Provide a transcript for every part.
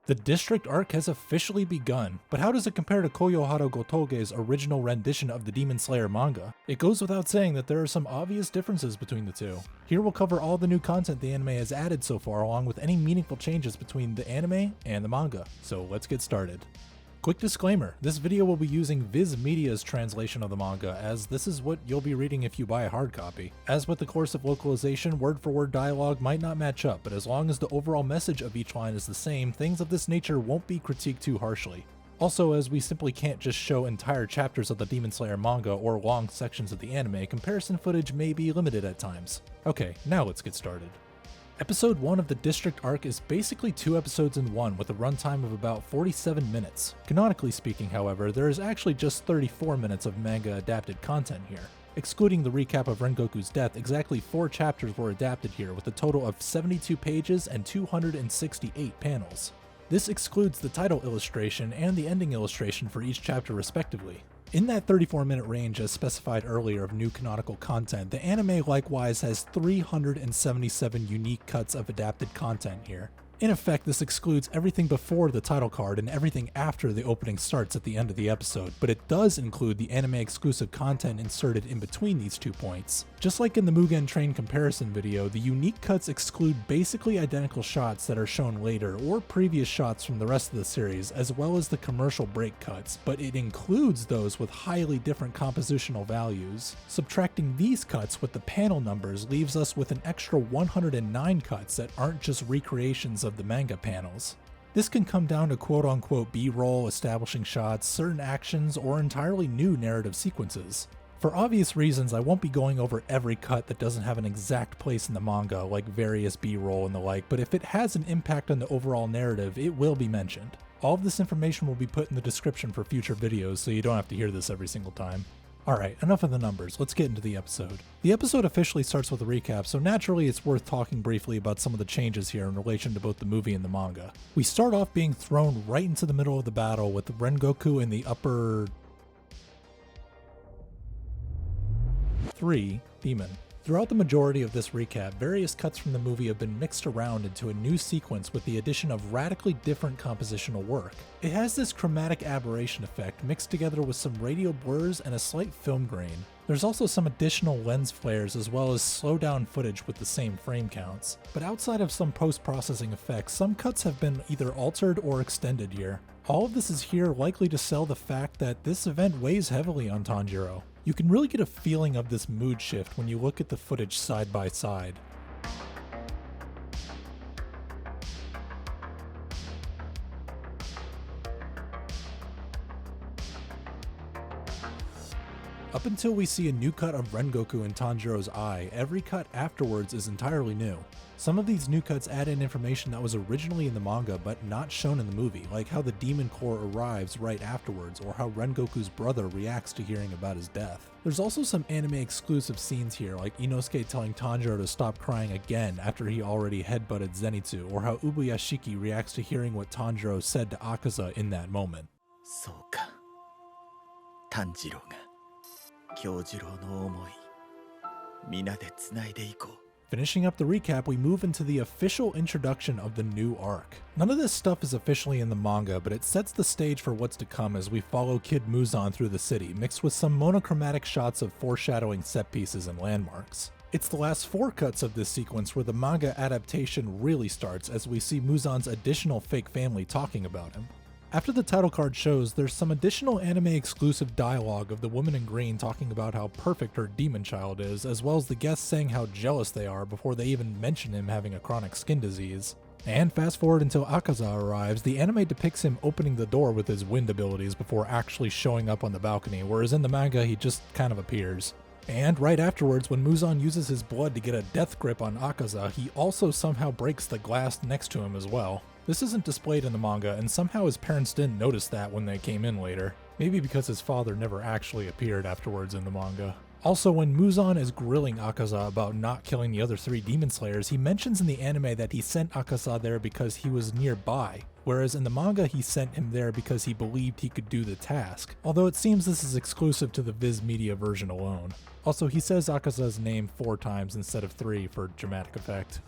The district arc has officially begun, but how does it compare to Koyohara Gotoge's original rendition of the Demon Slayer manga? It goes without saying that there are some obvious differences between the two. Here we'll cover all the new content the anime has added so far, along with any meaningful changes between the anime and the manga. So let's get started. Quick disclaimer, this video will be using Viz Media's translation of the manga, as this is what you'll be reading if you buy a hard copy. As with the course of localization, word-for-word dialogue might not match up, but as long as the overall message of each line is the same, things of this nature won't be critiqued too harshly. Also, as we simply can't just show entire chapters of the Demon Slayer manga or long sections of the anime, comparison footage may be limited at times. Okay, now let's get started. Episode 1 of the District Arc is basically 2 episodes in one with a runtime of about 47 minutes. Canonically speaking, however, there is actually just 34 minutes of manga adapted content here. Excluding the recap of Rengoku's death, exactly 4 chapters were adapted here with a total of 72 pages and 268 panels. This excludes the title illustration and the ending illustration for each chapter respectively. In that 34-minute range as specified earlier of new canonical content, the anime likewise has 377 unique cuts of adapted content here. In effect, this excludes everything before the title card and everything after the opening starts at the end of the episode, but it does include the anime exclusive content inserted in between these 2 points. Just like in the Mugen Train comparison video, the unique cuts exclude basically identical shots that are shown later or previous shots from the rest of the series, as well as the commercial break cuts, but it includes those with highly different compositional values. Subtracting these cuts with the panel numbers leaves us with an extra 109 cuts that aren't just recreations of the manga panels. This can come down to quote-unquote B-roll, establishing shots, certain actions, or entirely new narrative sequences. For obvious reasons, I won't be going over every cut that doesn't have an exact place in the manga, like various B-roll and the like, but if it has an impact on the overall narrative, it will be mentioned. All of this information will be put in the description for future videos, so you don't have to hear this every single time. Alright, enough of the numbers, let's get into the episode. The episode officially starts with a recap, so naturally it's worth talking briefly about some of the changes here in relation to both the movie and the manga. We start off being thrown right into the middle of the battle with Rengoku in the upper 3 demon. Throughout the majority of this recap, various cuts from the movie have been mixed around into a new sequence with the addition of radically different compositional work. It has this chromatic aberration effect mixed together with some radial blurs and a slight film grain. There's also some additional lens flares as well as slow down footage with the same frame counts. But outside of some post-processing effects, some cuts have been either altered or extended here. All of this is here likely to sell the fact that this event weighs heavily on Tanjiro. You can really get a feeling of this mood shift when you look at the footage side by side. Up until we see a new cut of Rengoku in Tanjiro's eye, every cut afterwards is entirely new. Some of these new cuts add in information that was originally in the manga but not shown in the movie, like how the demon core arrives right afterwards or how Rengoku's brother reacts to hearing about his death. There's also some anime exclusive scenes here, like Inosuke telling Tanjiro to stop crying again after he already headbutted Zenitsu, or how Ubuyashiki reacts to hearing what Tanjiro said to Akaza in that moment. そうか。炭治郎が京次郎の思い皆でつないでいこう。 Finishing up the recap, we move into the official introduction of the new arc. None of this stuff is officially in the manga, but it sets the stage for what's to come as we follow Kid Muzan through the city, mixed with some monochromatic shots of foreshadowing set pieces and landmarks. It's the last 4 cuts of this sequence where the manga adaptation really starts as we see Muzan's additional fake family talking about him. After the title card shows, there's some additional anime-exclusive dialogue of the woman in green talking about how perfect her demon child is, as well as the guests saying how jealous they are before they even mention him having a chronic skin disease. And fast forward until Akaza arrives, the anime depicts him opening the door with his wind abilities before actually showing up on the balcony, whereas in the manga he just kind of appears. And right afterwards, when Muzan uses his blood to get a death grip on Akaza, he also somehow breaks the glass next to him as well. This isn't displayed in the manga, and somehow his parents didn't notice that when they came in later. Maybe because his father never actually appeared afterwards in the manga. Also, when Muzan is grilling Akaza about not killing the other 3 demon slayers, he mentions in the anime that he sent Akaza there because he was nearby, whereas in the manga he sent him there because he believed he could do the task, although it seems this is exclusive to the Viz Media version alone. Also, he says Akaza's name 4 times instead of 3 for dramatic effect.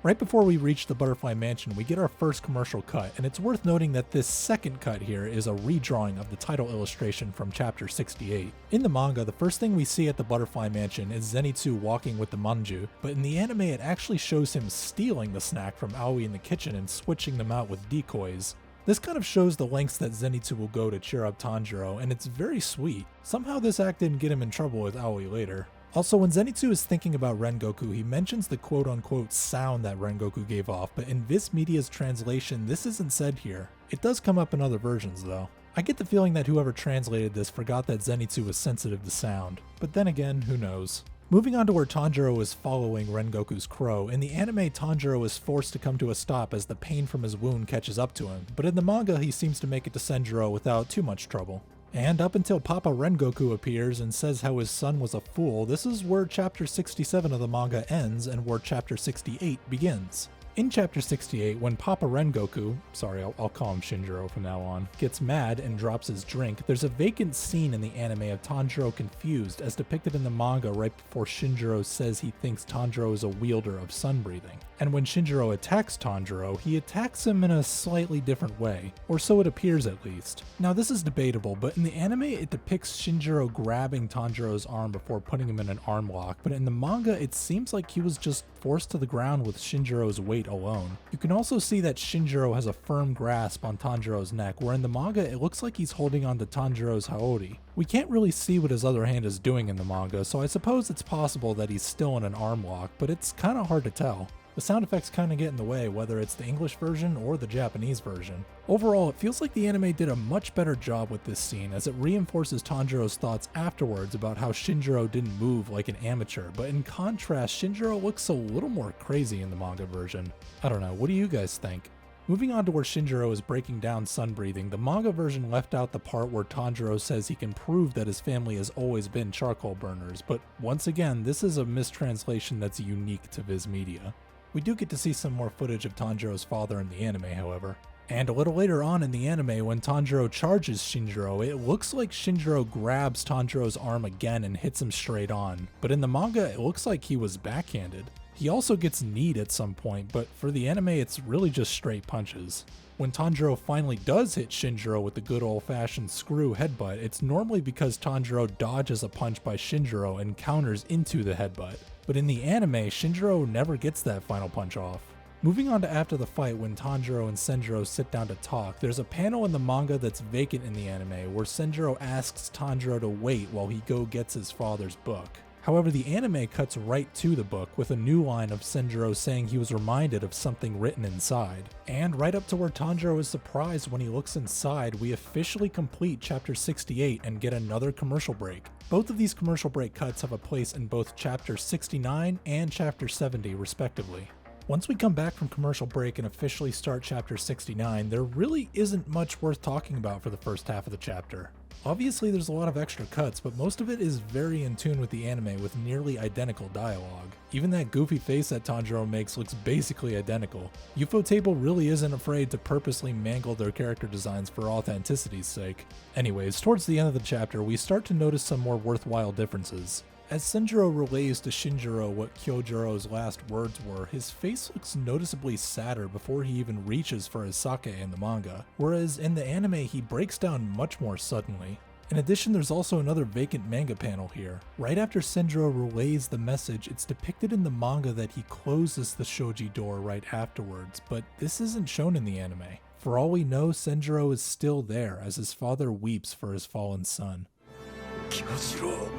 Right before we reach the Butterfly Mansion, we get our first commercial cut, and it's worth noting that this second cut here is a redrawing of the title illustration from chapter 68. In the manga, the first thing we see at the Butterfly Mansion is Zenitsu walking with the manju, but in the anime it actually shows him stealing the snack from Aoi in the kitchen and switching them out with decoys. This kind of shows the lengths that Zenitsu will go to cheer up Tanjiro, and it's very sweet. Somehow this act didn't get him in trouble with Aoi later. Also, when Zenitsu is thinking about Rengoku, he mentions the quote-unquote sound that Rengoku gave off, but in Viz Media's translation, this isn't said here. It does come up in other versions, though. I get the feeling that whoever translated this forgot that Zenitsu was sensitive to sound, but then again, who knows. Moving on to where Tanjiro is following Rengoku's crow, in the anime Tanjiro is forced to come to a stop as the pain from his wound catches up to him, but in the manga he seems to make it to Senjuro without too much trouble. And up until Papa Rengoku appears and says how his son was a fool, this is where chapter 67 of the manga ends and where chapter 68 begins. In chapter 68, when Papa Rengoku, sorry, I'll call him Shinjiro from now on, gets mad and drops his drink, there's a vacant scene in the anime of Tanjiro confused as depicted in the manga right before Shinjiro says he thinks Tanjiro is a wielder of sun breathing. And when Shinjiro attacks Tanjiro, he attacks him in a slightly different way, or so it appears at least. Now this is debatable, but in the anime it depicts Shinjiro grabbing Tanjiro's arm before putting him in an arm lock, but in the manga it seems like he was just forced to the ground with Shinjiro's weight alone. You can also see that Shinjiro has a firm grasp on Tanjiro's neck, where in the manga it looks like he's holding on to Tanjiro's haori. We can't really see what his other hand is doing in the manga, so I suppose it's possible that he's still in an arm lock, but it's kinda hard to tell. The sound effects kinda get in the way, whether it's the English version or the Japanese version. Overall, it feels like the anime did a much better job with this scene, as it reinforces Tanjiro's thoughts afterwards about how Shinjiro didn't move like an amateur, but in contrast, Shinjiro looks a little more crazy in the manga version. I don't know, what do you guys think? Moving on to where Shinjiro is breaking down sun breathing, the manga version left out the part where Tanjiro says he can prove that his family has always been charcoal burners, but once again, this is a mistranslation that's unique to Viz Media. We do get to see some more footage of Tanjiro's father in the anime, however. And a little later on in the anime, when Tanjiro charges Shinjiro, it looks like Shinjiro grabs Tanjiro's arm again and hits him straight on, but in the manga it looks like he was backhanded. He also gets kneed at some point, but for the anime it's really just straight punches. When Tanjiro finally does hit Shinjiro with the good old-fashioned screw headbutt, it's normally because Tanjiro dodges a punch by Shinjiro and counters into the headbutt. But in the anime, Shinjiro never gets that final punch off. Moving on to after the fight, when Tanjiro and Senjiro sit down to talk, there's a panel in the manga that's vacant in the anime where Senjiro asks Tanjiro to wait while he gets his father's book. However, the anime cuts right to the book with a new line of Senjiro saying he was reminded of something written inside. And right up to where Tanjiro is surprised when he looks inside, we officially complete chapter 68 and get another commercial break. Both of these commercial break cuts have a place in both chapter 69 and chapter 70 respectively. Once we come back from commercial break and officially start chapter 69, there really isn't much worth talking about for the first half of the chapter. Obviously there's a lot of extra cuts, but most of it is very in tune with the anime with nearly identical dialogue. Even that goofy face that Tanjiro makes looks basically identical. Ufotable really isn't afraid to purposely mangle their character designs for authenticity's sake. Anyways, towards the end of the chapter, we start to notice some more worthwhile differences. As Senjiro relays to Shinjiro what Kyojiro's last words were, his face looks noticeably sadder before he even reaches for his sake in the manga, whereas in the anime he breaks down much more suddenly. In addition, there's also another vacant manga panel here. Right after Senjiro relays the message, it's depicted in the manga that he closes the shoji door right afterwards, but this isn't shown in the anime. For all we know, Senjiro is still there as his father weeps for his fallen son. Kyojiro.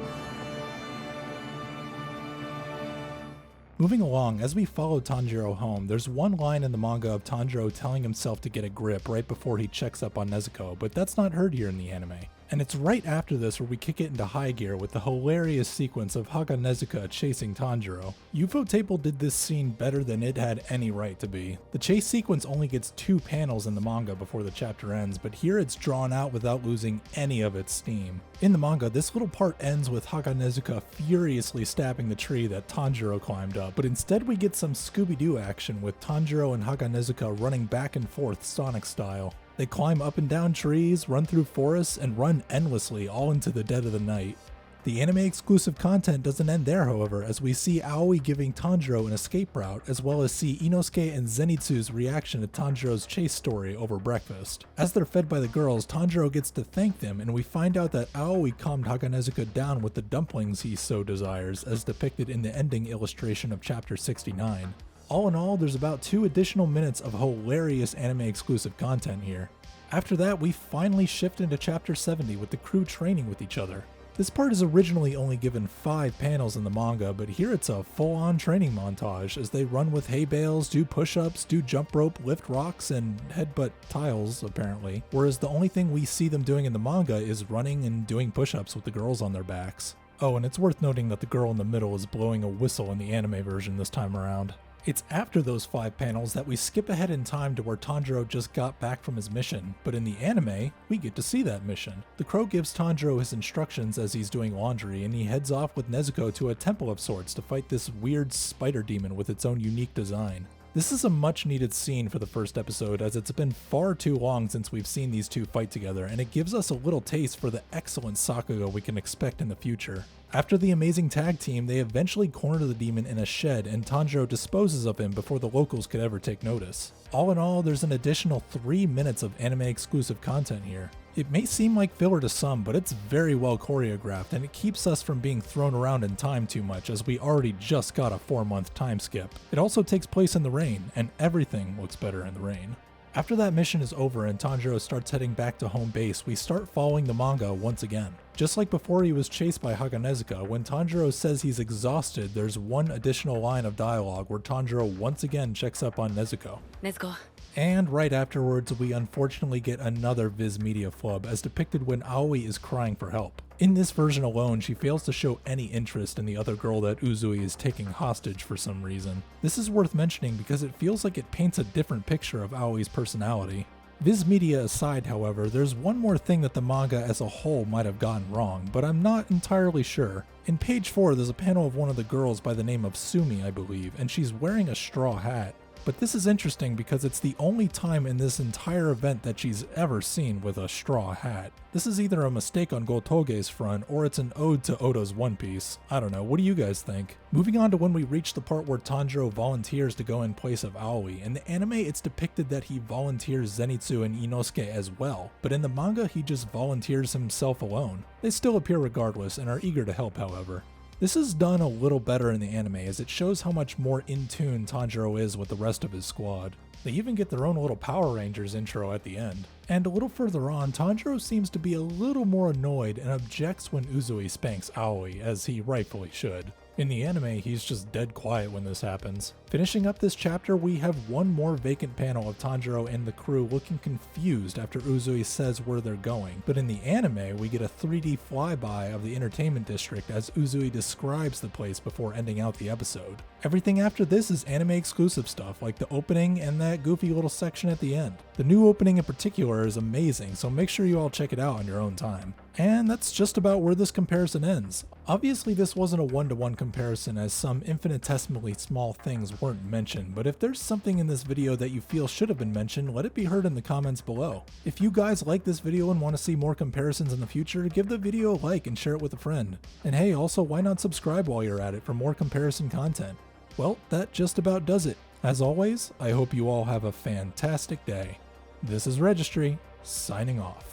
Moving along, as we follow Tanjiro home, there's one line in the manga of Tanjiro telling himself to get a grip right before he checks up on Nezuko, but that's not heard here in the anime. And it's right after this where we kick it into high gear with the hilarious sequence of Haga Nezuka chasing Tanjiro. Ufotable did this scene better than it had any right to be. The chase sequence only gets 2 panels in the manga before the chapter ends, but here it's drawn out without losing any of its steam. In the manga, this little part ends with Haga Nezuka furiously stabbing the tree that Tanjiro climbed up, but instead we get some Scooby-Doo action with Tanjiro and Haga Nezuka running back and forth Sonic style. They climb up and down trees, run through forests, and run endlessly all into the dead of the night. The anime exclusive content doesn't end there, however, as we see Aoi giving Tanjiro an escape route, as well as see Inosuke and Zenitsu's reaction to Tanjiro's chase story over breakfast. As they're fed by the girls, Tanjiro gets to thank them, and we find out that Aoi calmed Haga Nezuka down with the dumplings he so desires, as depicted in the ending illustration of chapter 69. All in all, there's about 2 additional minutes of hilarious anime exclusive content here. After that, we finally shift into chapter 70 with the crew training with each other. This part is originally only given 5 panels in the manga, but here it's a full-on training montage as they run with hay bales, do push-ups, do jump rope, lift rocks, and headbutt tiles, apparently. Whereas the only thing we see them doing in the manga is running and doing push-ups with the girls on their backs. Oh, and it's worth noting that the girl in the middle is blowing a whistle in the anime version this time around. It's after those 5 panels that we skip ahead in time to where Tanjiro just got back from his mission, but in the anime, we get to see that mission. The crow gives Tanjiro his instructions as he's doing laundry, and he heads off with Nezuko to a temple of sorts to fight this weird spider demon with its own unique design. This is a much needed scene for the first episode, as it's been far too long since we've seen these two fight together, and it gives us a little taste for the excellent Sakuga we can expect in the future. After the amazing tag team, they eventually corner the demon in a shed, and Tanjiro disposes of him before the locals could ever take notice. All in all, there's an additional 3 minutes of anime exclusive content here. It may seem like filler to some, but it's very well choreographed, and it keeps us from being thrown around in time too much, as we already just got a 4-month time skip. It also takes place in the rain, and everything looks better in the rain. After that mission is over and Tanjiro starts heading back to home base, we start following the manga once again. Just like before he was chased by Haga Nezuka, when Tanjiro says he's exhausted, there's one additional line of dialogue where Tanjiro once again checks up on Nezuko. Nezuko. And right afterwards, we unfortunately get another Viz Media flub, as depicted when Aoi is crying for help. In this version alone, she fails to show any interest in the other girl that Uzui is taking hostage for some reason. This is worth mentioning because it feels like it paints a different picture of Aoi's personality. Viz Media aside, however, there's one more thing that the manga as a whole might have gotten wrong, but I'm not entirely sure. In page 4, there's a panel of one of the girls by the name of Sumi, I believe, and she's wearing a straw hat. But this is interesting because it's the only time in this entire event that she's ever seen with a straw hat. This is either a mistake on Gotoge's front, or it's an ode to Oda's One Piece. I don't know, what do you guys think? Moving on to when we reach the part where Tanjiro volunteers to go in place of Aoi. In the anime, it's depicted that he volunteers Zenitsu and Inosuke as well, but in the manga, he just volunteers himself alone. They still appear regardless and are eager to help, however. This is done a little better in the anime, as it shows how much more in tune Tanjiro is with the rest of his squad. They even get their own little Power Rangers intro at the end. And a little further on, Tanjiro seems to be a little more annoyed and objects when Uzui spanks Aoi, as he rightfully should. In the anime, he's just dead quiet when this happens. Finishing up this chapter, we have one more vacant panel of Tanjiro and the crew looking confused after Uzui says where they're going. But in the anime, we get a 3D flyby of the entertainment district as Uzui describes the place before ending out the episode. Everything after this is anime exclusive stuff, like the opening and that goofy little section at the end. The new opening in particular is amazing, so make sure you all check it out on your own time. And that's just about where this comparison ends. Obviously this wasn't a one-to-one comparison, as some infinitesimally small things weren't mentioned, but if there's something in this video that you feel should have been mentioned, let it be heard in the comments below. If you guys like this video and want to see more comparisons in the future, give the video a like and share it with a friend. And hey, also why not subscribe while you're at it for more comparison content? Well, that just about does it. As always, I hope you all have a fantastic day. This is Registry, signing off.